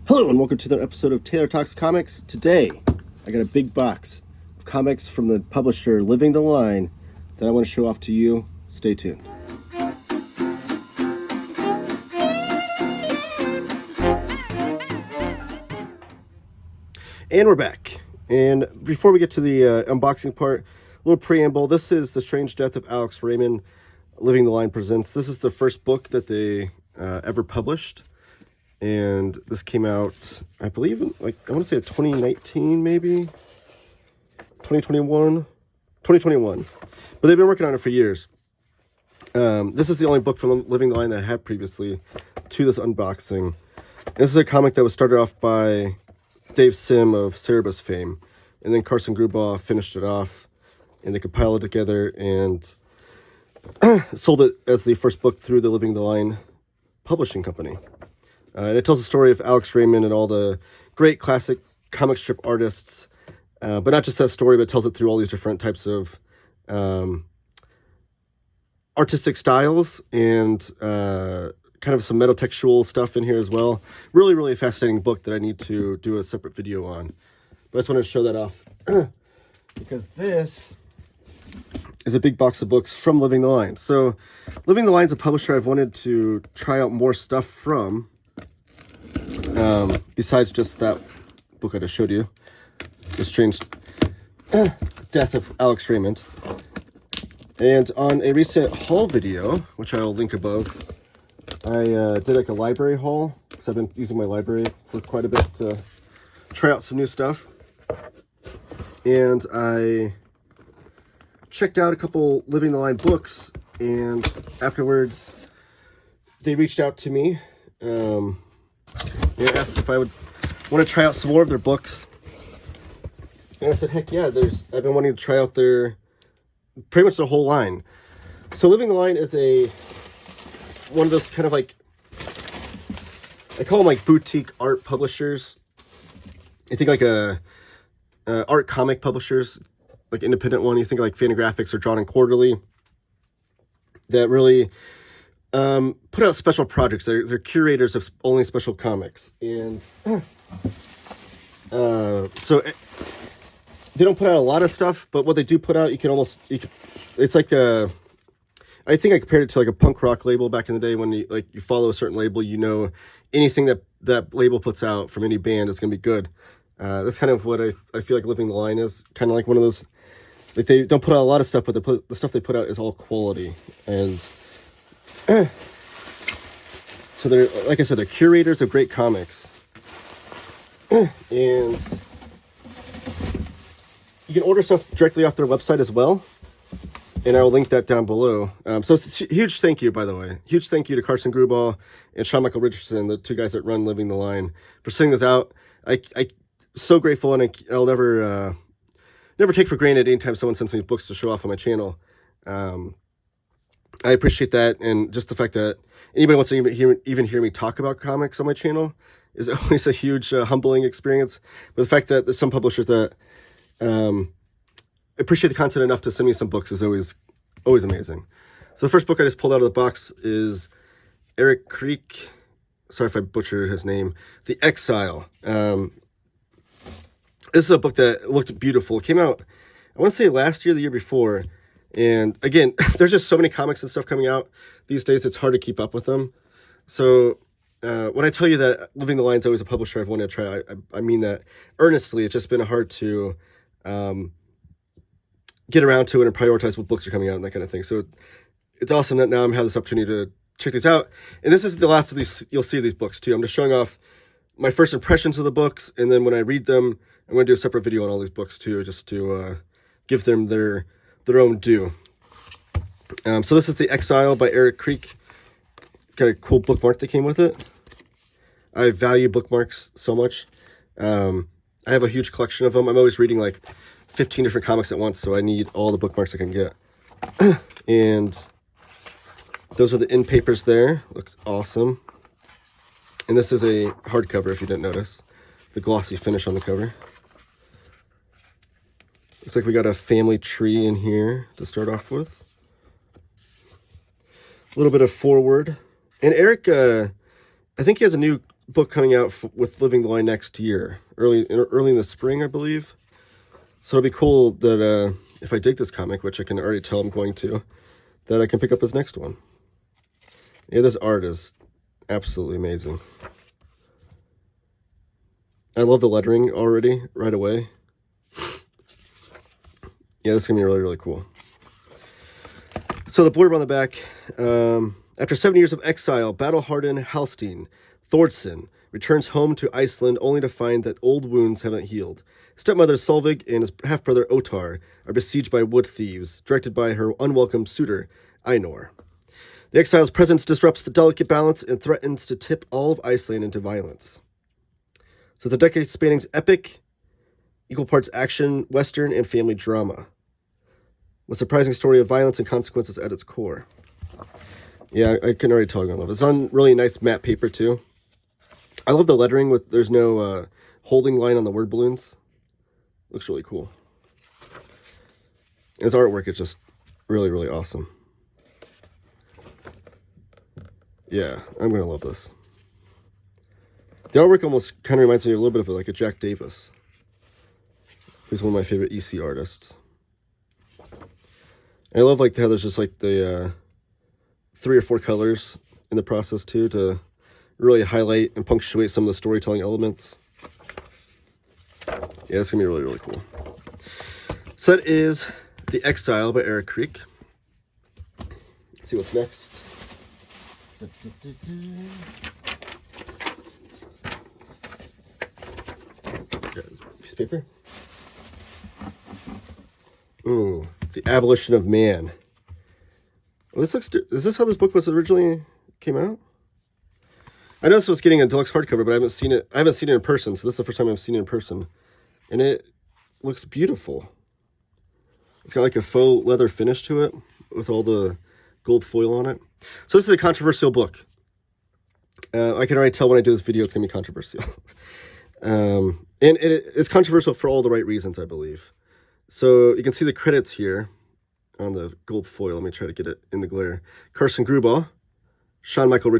Hello and welcome to another episode of Taylor Talks Comics. Today, I got a big box of comics from the publisher Living the Line that I want to show off to you. Stay tuned. And we're back. And before we get to the unboxing part, a little preamble. This is The Strange Death of Alex Raymond, Living the Line presents. This is the first book that they ever published. And this came out, I believe, in, I want to say 2019, maybe 2021. But they've been working on it for years. This is the only book from Living the Line that I had previously to this unboxing. And this is a comic that was started off by Dave Sim of Cerebus fame, and then Carson Grubaugh finished it off, and they compiled it together and sold it as the first book through the Living the Line publishing company. And it tells the story of Alex Raymond and all the great classic comic strip artists, but not just that story, but it tells it through all these different types of artistic styles and kind of some metatextual stuff in here as well. Really, really fascinating book that I need to do a separate video on. But I just wanted to show that off because this is a big box of books from Living the Line. So Living the Line is a publisher I've wanted to try out more stuff from. Besides just that book I just showed you, The Strange Death of Alex Raymond. And on a recent haul video, which I'll link above, I did like a library haul, because I've been using my library for quite a bit to try out some new stuff. And I checked out a couple Living the Line books, and afterwards they reached out to me. They asked if I would want to try out some more of their books. And I said, heck yeah, I've been wanting to try out pretty much the whole line. So Living the Line is one of those kind of like, I call them like boutique art publishers. I think like art comic publishers, like independent one. You think like Fantagraphics or Drawn and Quarterly, that really put out special projects. They're curators of only special comics, and so they don't put out a lot of stuff, but what they do put out, it's like I think I compared it to like a punk rock label back in the day when you follow a certain label, anything that label puts out from any band is going to be good. That's kind of what I feel like Living the Line is, kind of like one of those, like they don't put out a lot of stuff, but the stuff they put out is all quality. And so they're, like I said, they're curators of great comics. And you can order stuff directly off their website as well. And I will link that down below. So it's a huge thank you, by the way. Huge thank you to Carson Grubaugh and Sean Michael Richardson, the two guys that run Living the Line, for sending this out. I'm so grateful, and I'll never take for granted anytime someone sends me books to show off on my channel. I appreciate that, and just the fact that anybody wants to even hear me talk about comics on my channel is always a huge humbling experience. But the fact that there's some publishers that appreciate the content enough to send me some books is always amazing. So the first book I just pulled out of the box is Erik Kriek. Sorry if I butchered his name. The Exile. This is a book that looked beautiful. It came out, I want to say last year, the year before. And again, there's just so many comics and stuff coming out these days, it's hard to keep up with them. So when I tell you that Living the Line is always a publisher I've wanted to try, I mean that earnestly. It's just been hard to get around to it and prioritize what books are coming out and that kind of thing. So it's awesome that now I'm having this opportunity to check these out. And this is the last of these, you'll see these books too. I'm just showing off my first impressions of the books, and then when I read them, I'm going to do a separate video on all these books too, just to give them their own due. So this is The Exile by Erik Kriek. Got a cool bookmark that came with it. I value bookmarks so much. I have a huge collection of them. I'm always reading like 15 different comics at once, so I need all the bookmarks I can get. And those are the end papers there. Looks awesome. And this is a hardcover, if you didn't notice. The glossy finish on the cover. Looks like we got a family tree in here to start off with. A little bit of forward. And Erik, I think he has a new book coming out with Living the Line next year, early in the spring, I believe. So it'll be cool that if I dig this comic, which I can already tell I'm going to, that I can pick up his next one. Yeah, this art is absolutely amazing. I love the lettering already, right away. Yeah, this is going to be really, really cool. So the blurb on the back, after 7 years of exile, battle-hardened Halstein Thordsson returns home to Iceland only to find that old wounds haven't healed. Stepmother Solveig and his half-brother Otar are besieged by wood thieves, directed by her unwelcome suitor, Einor. The exile's presence disrupts the delicate balance and threatens to tip all of Iceland into violence. So it's a decade-spanning epic, equal parts action, western, and family drama, with a surprising story of violence and consequences at its core. Yeah, I can already tell you I love it. It's on really nice matte paper, too. I love the lettering with, there's no holding line on the word balloons. Looks really cool. His artwork is just really, really awesome. Yeah, I'm going to love this. The artwork almost kind of reminds me a little bit of like a Jack Davis, who's one of my favorite EC artists. And I love like how there's just like the 3 or 4 colors in the process too, to really highlight and punctuate some of the storytelling elements. Yeah, it's gonna be really, really cool. So that is The Exile by Erik Kriek. Let's see what's next. Piece of paper. Ooh, The Abolition of Man. Well, this looks. Is this how this book was originally came out? I know this was getting a deluxe hardcover, but I haven't seen it. I haven't seen it in person, so this is the first time I've seen it in person, and it looks beautiful. It's got like a faux leather finish to it with all the gold foil on it. So this is a controversial book. I can already tell when I do this video it's going to be controversial. And it's controversial for all the right reasons, I believe. So you can see the credits here on the gold foil. Let me try to get it in the glare. Carson Grubaugh, Sean Michael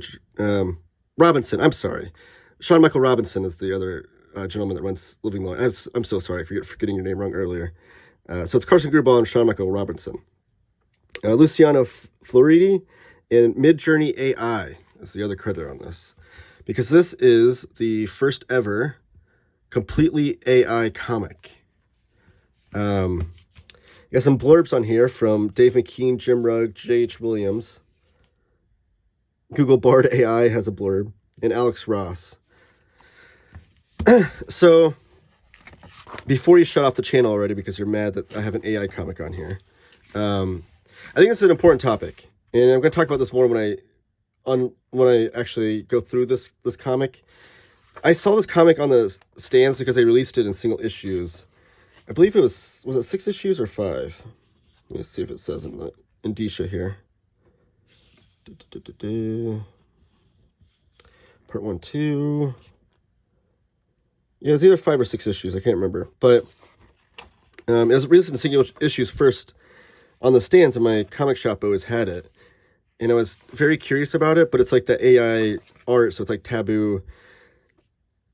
Robinson. I'm sorry. Sean Michael Robinson is the other gentleman that runs Living the Line. I'm so sorry for getting your name wrong earlier. So it's Carson Grubaugh and Sean Michael Robinson. Luciano Floridi and Midjourney AI is the other credit on this. Because this is the first ever completely AI comic. You got some blurbs on here from Dave McKean, Jim Rugg, J.H. Williams. Google Bard AI has a blurb. And Alex Ross. So, before you shut off the channel already because you're mad that I have an AI comic on here, I think it's an important topic. And I'm going to talk about this more when I actually go through this comic. I saw this comic on the stands because they released it in single issues. I believe it was it 6 issues or 5? Let me see if it says in the indicia here. Part 1, 2. Yeah, it was either 5 or 6 issues. I can't remember. But it was released in single issues first on the stands, and my comic shop always had it. And I was very curious about it, but it's like the AI art, so it's like taboo,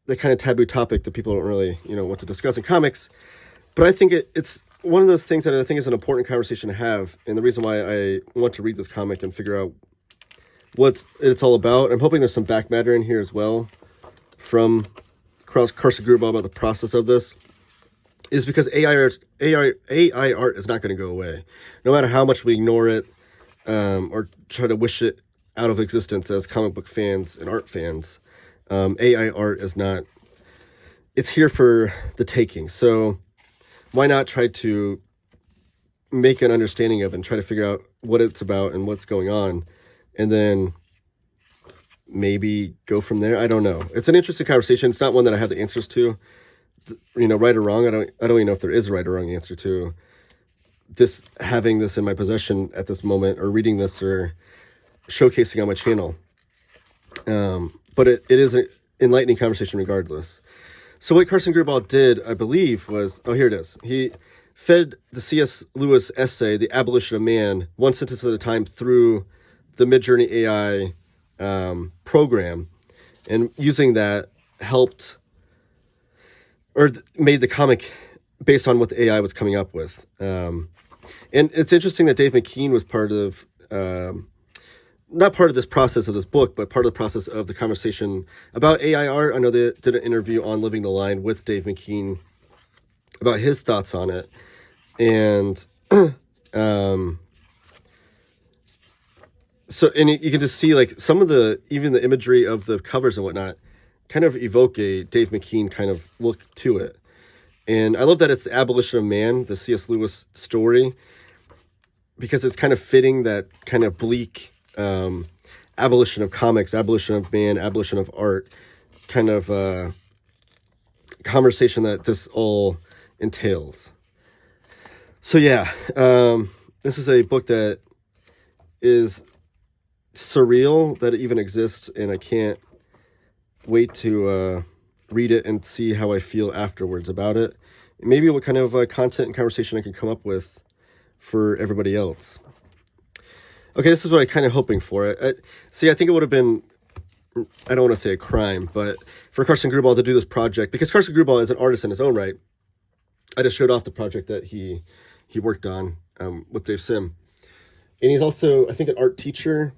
the kind of taboo topic that people don't really, want to discuss in comics. But I think it's one of those things that I think is an important conversation to have, and the reason why I want to read this comic and figure out what it's all about. I'm hoping there's some back matter in here as well from Carson Grubaugh about the process of this, is because AI art is not going to go away. No matter how much we ignore it or try to wish it out of existence as comic book fans and art fans, AI art is not, it's here for the taking. So why not try to make an understanding of it and try to figure out what it's about and what's going on, and then maybe go from there. I don't know. It's an interesting conversation. It's not one that I have the answers to, right or wrong. I don't even know if there is a right or wrong answer to this, having this in my possession at this moment, or reading this, or showcasing on my channel. But it is an enlightening conversation regardless. So what Carson Grubaugh did, I believe, was, oh, here it is. He fed the C.S. Lewis essay, The Abolition of Man, one sentence at a time through the Midjourney AI program. and using that helped or made the comic based on what the AI was coming up with. And it's interesting that Dave McKean was part of, not part of this process of this book, but part of the process of the conversation about AI art. I know they did an interview on Living the Line with Dave McKean about his thoughts on it. And so, and you can just see like some of the, even the imagery of the covers and whatnot kind of evoke a Dave McKean kind of look to it. And I love that it's the Abolition of Man, the C.S. Lewis story, because it's kind of fitting that kind of bleak abolition of comics, abolition of man, abolition of art kind of conversation that this all entails. So yeah, this is a book that is surreal that it even exists, and I can't wait to read it and see how I feel afterwards about it. Maybe what kind of content and conversation I can come up with for everybody else. Okay, this is what I'm kind of hoping for. I think it would have been, I don't want to say a crime, but for Carson Grubaugh to do this project, because Carson Grubaugh is an artist in his own right. I just showed off the project that he worked on with Dave Sim. And he's also, I think, an art teacher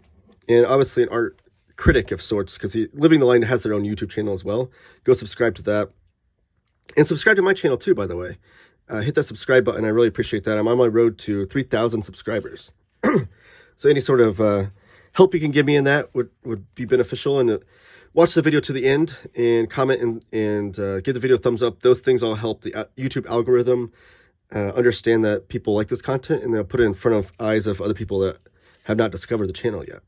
and obviously an art critic of sorts, because Living the Line has their own YouTube channel as well. Go subscribe to that. And subscribe to my channel too, by the way. Hit that subscribe button. I really appreciate that. I'm on my road to 3,000 subscribers. So any sort of help you can give me in that would be beneficial. And watch the video to the end and comment and give the video a thumbs up. Those things all help the YouTube algorithm understand that people like this content, and they'll put it in front of eyes of other people that have not discovered the channel yet.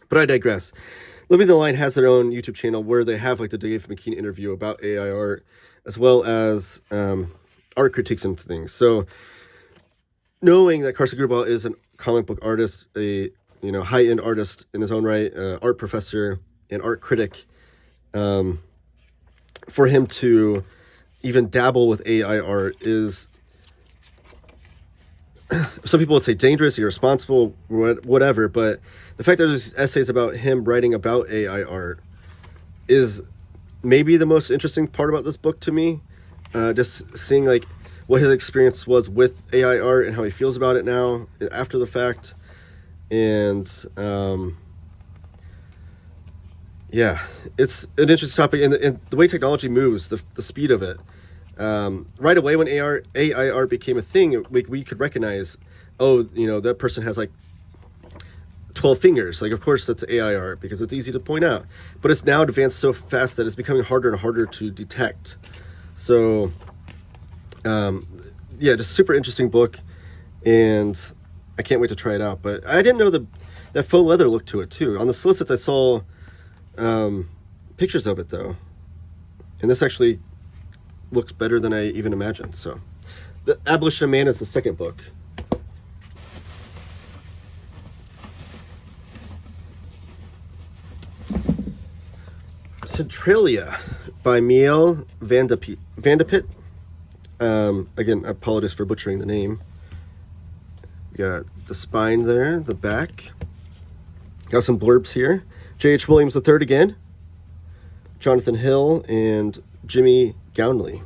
But I digress. Living the Line has their own YouTube channel where they have like the Dave McKean interview about AI art, as well as art critiques and things. So knowing that Carson Grubaugh is a comic book artist, a high-end artist in his own right, art professor and art critic, for him to even dabble with AI art is, some people would say dangerous, irresponsible, whatever, but the fact that there's essays about him writing about AI art is maybe the most interesting part about this book to me. Just seeing like what his experience was with AI art and how he feels about it now after the fact. And yeah, it's an interesting topic, and the way technology moves, the speed of it. Right away when AI art became a thing, we could recognize, oh, that person has like 12 fingers. Like, of course, that's AI art because it's easy to point out. But it's now advanced so fast that it's becoming harder and harder to detect. So, yeah, just super interesting book, and I can't wait to try it out. But I didn't know that faux leather look to it too. On the solicits, I saw pictures of it though, and this actually looks better than I even imagined. So, The Abolition of Man is the second book. Centralia by Miel Vandepitte. Again, I apologize for butchering the name. We got the spine there, the back. Got some blurbs here. J.H. Williams III again. Jonathan Hill and Jimmy Gownley.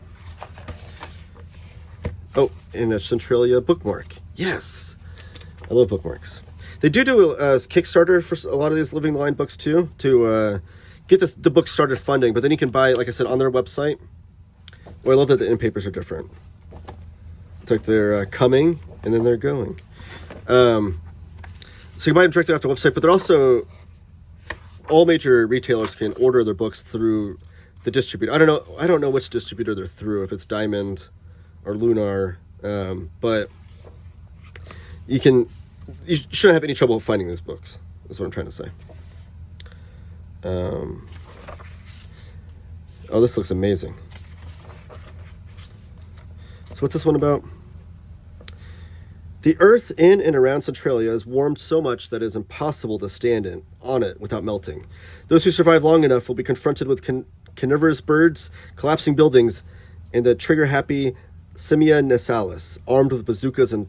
Oh, and a Centralia bookmark. Yes, I love bookmarks. They do a Kickstarter for a lot of these Living the Line books too, to get the book started funding. But then you can buy it, like I said, on their website. Oh, I love that the end papers are different. It's like they're coming and then they're going. So you can buy them directly off the website, but they're also, all major retailers can order their books through the distributor. I don't know which distributor they're through, if it's Diamond or Lunar, but you shouldn't have any trouble finding these books. That's what I'm trying to say. Oh, this looks amazing. So what's this one about? The earth in and around Centralia is warmed so much that it is impossible to stand on it without melting. Those who survive long enough will be confronted with carnivorous birds, collapsing buildings, and the trigger-happy Simia Nasalis, armed with bazookas and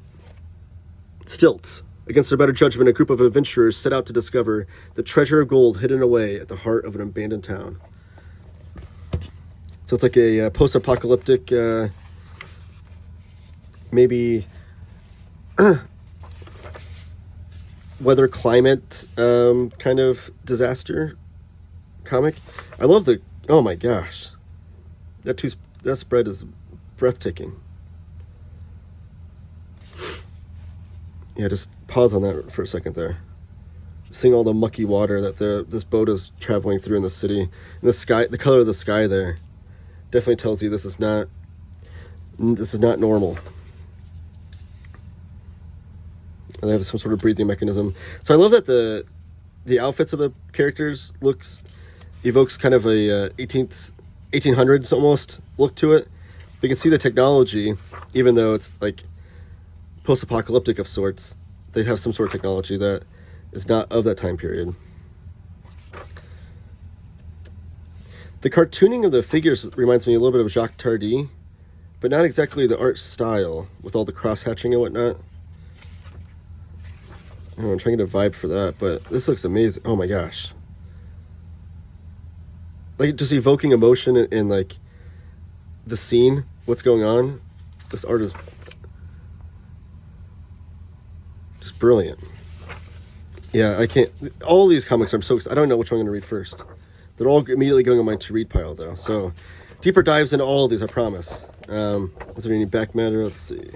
stilts. Against their better judgment, a group of adventurers set out to discover the treasure of gold hidden away at the heart of an abandoned town. So it's like a post-apocalyptic, maybe weather climate kind of disaster comic. I love the, oh my gosh, that spread is breathtaking. Yeah, just pause on that for a second there. Seeing all the mucky water that this boat is traveling through in the city, and the sky, the color of the sky there, definitely tells you this is not normal. And they have some sort of breathing mechanism. So I love that the outfits of the characters evokes kind of a 1800s almost look to it. You can see the technology, even though it's like post-apocalyptic of sorts. They have some sort of technology that is not of that time period. The cartooning of the figures reminds me a little bit of Jacques Tardy, but not exactly the art style with all the cross-hatching and whatnot. I'm trying to get a vibe for that, but this looks amazing. Oh my gosh. Like, just evoking emotion in like the scene, what's going on. This art is just brilliant. Yeah, I can't, all these comics I'm so excited. I don't know which one I'm going to read first. They're all immediately going on my to-read pile though. So deeper dives into all of these, I promise. Is there any back matter? Let's see.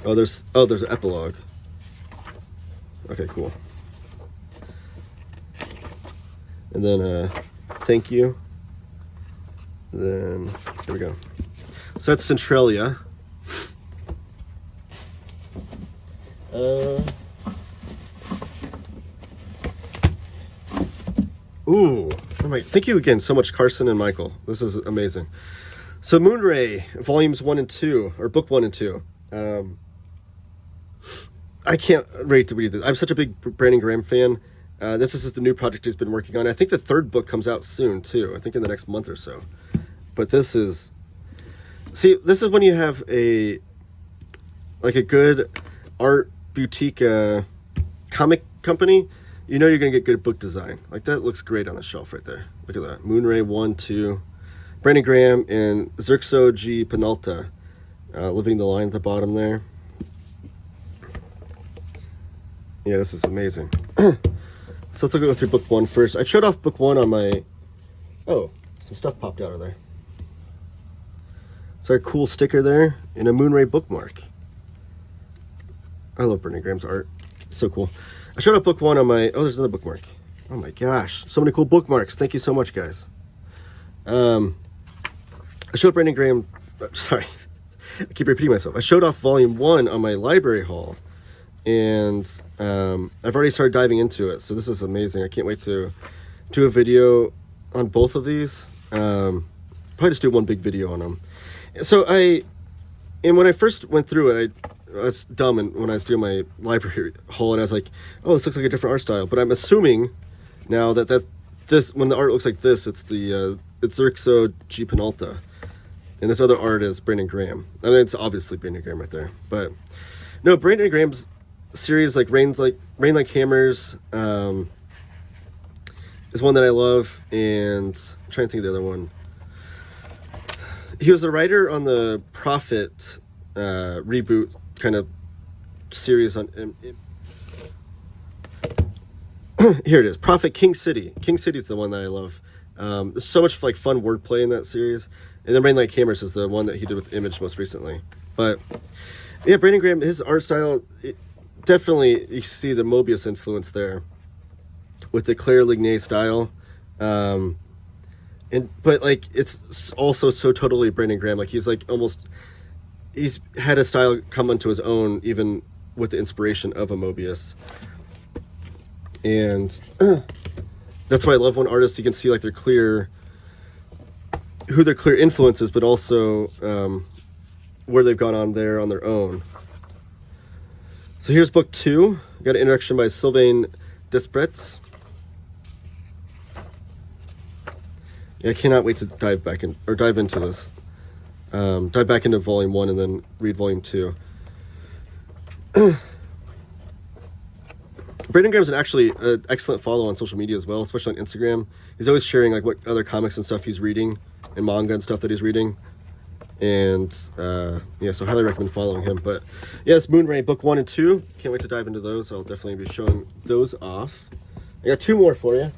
Oh, there's an epilogue. Okay, cool. And then thank you. Then here we go. So that's Centralia. Ooh, thank you again so much, Carson and Michael. This is amazing. So Moonray, volumes 1 and 2, or book 1 and 2. I can't wait to read this. I'm such a big Brandon Graham fan. This is just the new project he's been working on. I think the 3rd book comes out soon too. I think in the next month or so. But this is when you have a good art boutique comic company. You know you're gonna get good book design. Like, that looks great on the shelf right there. Look at that. Moonray 1, 2, Brandon Graham and Xurxo G. Penalta, living the line at the bottom there. Yeah, this is amazing. So let's go through book 1 first. I showed off book 1 on my... Oh, some stuff popped out of there. So a cool sticker there and a Moonray bookmark. I love Brandon Graham's art. It's so cool. I showed off book 1 on my... Oh, there's another bookmark. Oh my gosh. So many cool bookmarks. Thank you so much, guys. I showed Brandon Graham... Sorry. I keep repeating myself. I showed off volume 1 on my library haul. And I've already started diving into it. So this is amazing. I can't wait to do a video on both of these. Probably just do one big video on them. So when I first went through it, I was dumb, and when I was doing my library haul, and I was like, oh, this looks like a different art style. But I'm assuming now that this, when the art looks like this, it's Xurxo G. Penalta. And this other art is Brandon Graham. I mean, it's obviously Brandon Graham right there. But no, Brandon Graham's series, like Rain Like Hammers, is one that I love. And I'm trying to think of the other one. He was a writer on the Prophet reboot kind of series on here it is, Prophet King City. King City is the one that I love. There's so much like fun wordplay in that series. And then Rain Like Hammers is the one that he did with Image most recently. But yeah, Brandon Graham, his art style, definitely you see the Mobius influence there with the Claire Lignet style. But like, it's also so totally Brandon Graham. Like, he's had a style come onto his own, even with the inspiration of a Mobius. And that's why I love when artists, you can see like who their clear influences, but also where they've gone on there on their own. So here's book 2. Got an introduction by Sylvain Despretz. Yeah, I cannot wait to dive into this. dive back into volume 1 and then read volume 2. Braden Graham's actually an excellent follow on social media as well, especially on Instagram. He's always sharing like what other comics and stuff he's reading, and manga and stuff that he's reading. And yeah, so I highly recommend following him. But yes, Moonray book 1 and 2. Can't wait to dive into those. I'll definitely be showing those off. I got 2 more for you.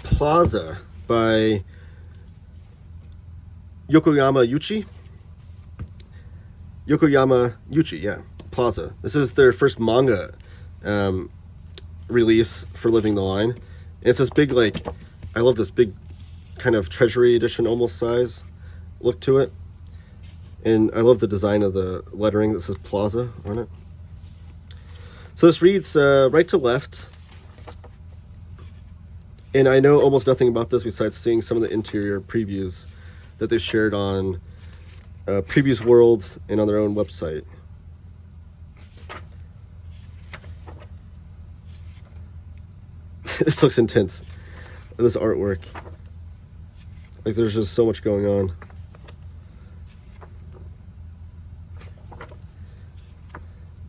Plaza by Yokoyama Yuichi. Yokoyama Yuichi, yeah. Plaza. This is their first manga release for Living the Line. And it's this big, like, I love this big kind of treasury edition almost size look to it. And I love the design of the lettering that says Plaza on it. So this reads right to left. And I know almost nothing about this besides seeing some of the interior previews that they've shared on Previews World and on their own website. This looks intense. This artwork. Like there's just so much going on.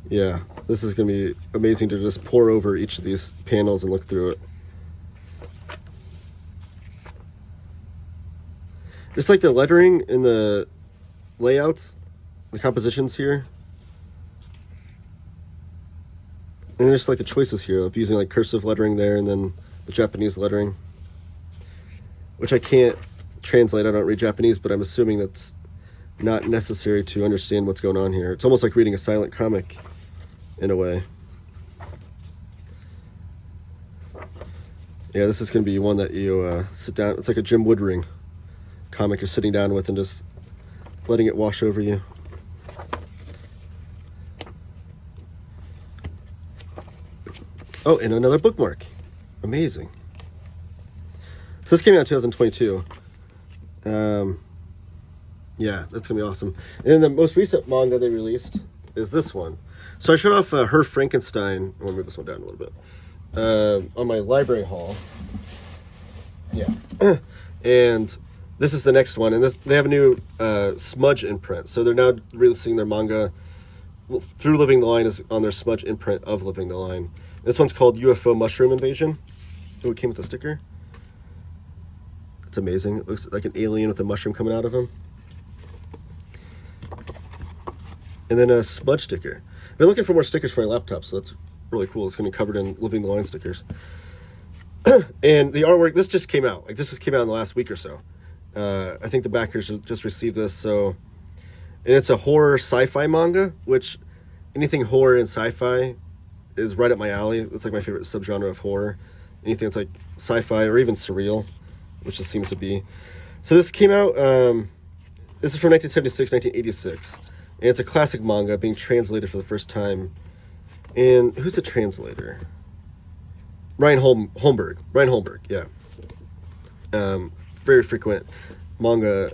Yeah, this is going to be amazing to just pour over each of these panels and look through it. Just like the lettering and the layouts, the compositions here. And just like the choices here of using like cursive lettering there and then the Japanese lettering, which I can't translate. I don't read Japanese, but I'm assuming that's not necessary to understand what's going on here. It's almost like reading a silent comic in a way. Yeah, this is going to be one that you sit down. It's like a Jim Woodring comic you're sitting down with and just letting it wash over you. Oh, and another bookmark. Amazing. So this came out in 2022. Yeah, that's gonna be awesome. And then the most recent manga they released is this one. So I showed off Her Frankenstein. I'm gonna move this one down a little bit. On my library haul. Yeah. And this is the next one, and they have a new smudge imprint. So they're now releasing their manga through Living the Line is on their smudge imprint of Living the Line. This one's called UFO Mushroom Invasion. Oh, it came with a sticker. It's amazing. It looks like an alien with a mushroom coming out of him. And then a smudge sticker. I've been looking for more stickers for my laptop, so that's really cool. It's going to be covered in Living the Line stickers. And the artwork, this just came out. Like, this just came out in the last week or so. I think the backers just received this, so... And it's a horror sci-fi manga, which anything horror and sci-fi is right up my alley. It's like my favorite subgenre of horror. Anything that's like sci-fi or even surreal, which it seems to be. So this came out, this is from 1976, 1986. And it's a classic manga being translated for the first time. And who's the translator? Ryan Holmberg. Ryan Holmberg, yeah. Very frequent manga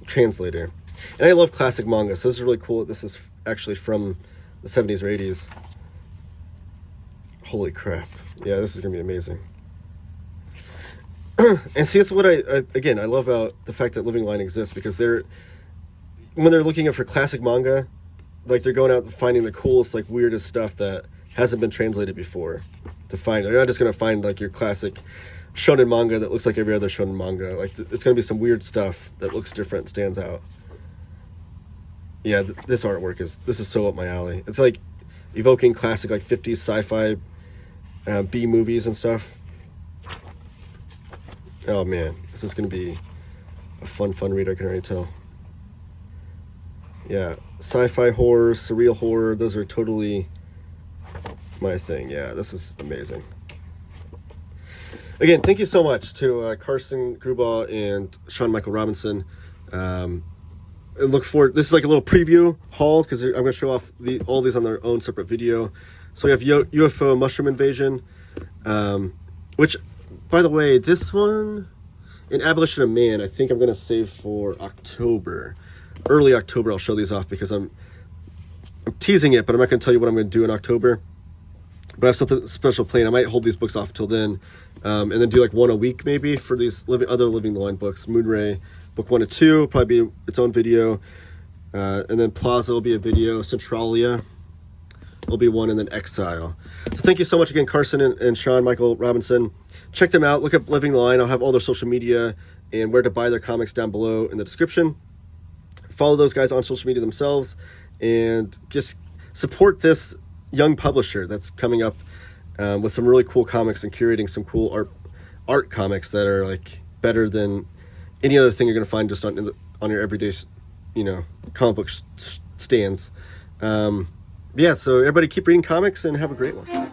translator. And I love classic manga, so this is really cool that this is actually from the 70s or 80s. Holy crap. Yeah, this is going to be amazing. And see, that's what I love about the fact that Living Line exists, because when they're looking for classic manga, like they're going out and finding the coolest, like weirdest stuff that hasn't been translated before to find. They're not just going to find like your classic shonen manga that looks like every other shonen manga. Like it's going to be some weird stuff that looks different, stands out. Yeah, this artwork this is so up my alley. It's like evoking classic like 50s sci-fi B movies and stuff. Oh man, this is going to be a fun read, I can already tell. Yeah, sci-fi horror, surreal horror, those are totally my thing. Yeah, this is amazing. Again, thank you so much to Carson, Grubaugh, and Sean Michael Robinson. I look forward, this is like a little preview haul, because I'm going to show off all these on their own separate video. So we have UFO Mushroom Invasion, which, by the way, this one, in Abolition of Man, I think I'm going to save for October. Early October, I'll show these off, because I'm teasing it, but I'm not going to tell you what I'm going to do in October. But I have something special planned. I might hold these books off till then, and then do like one a week maybe for these other Living the Line books. Moonray, book 1 and 2 will probably be its own video, and then Plaza will be a video. Centralia will be one, and then Exile. So thank you so much again, Carson and Sean Michael Robinson. Check them out. Look up Living the Line. I'll have all their social media and where to buy their comics down below in the description. Follow those guys on social media themselves, and just support this young publisher that's coming up with some really cool comics and curating some cool art comics that are like better than any other thing you're going to find just on your everyday, comic book stands. Yeah, so everybody keep reading comics and have a great one.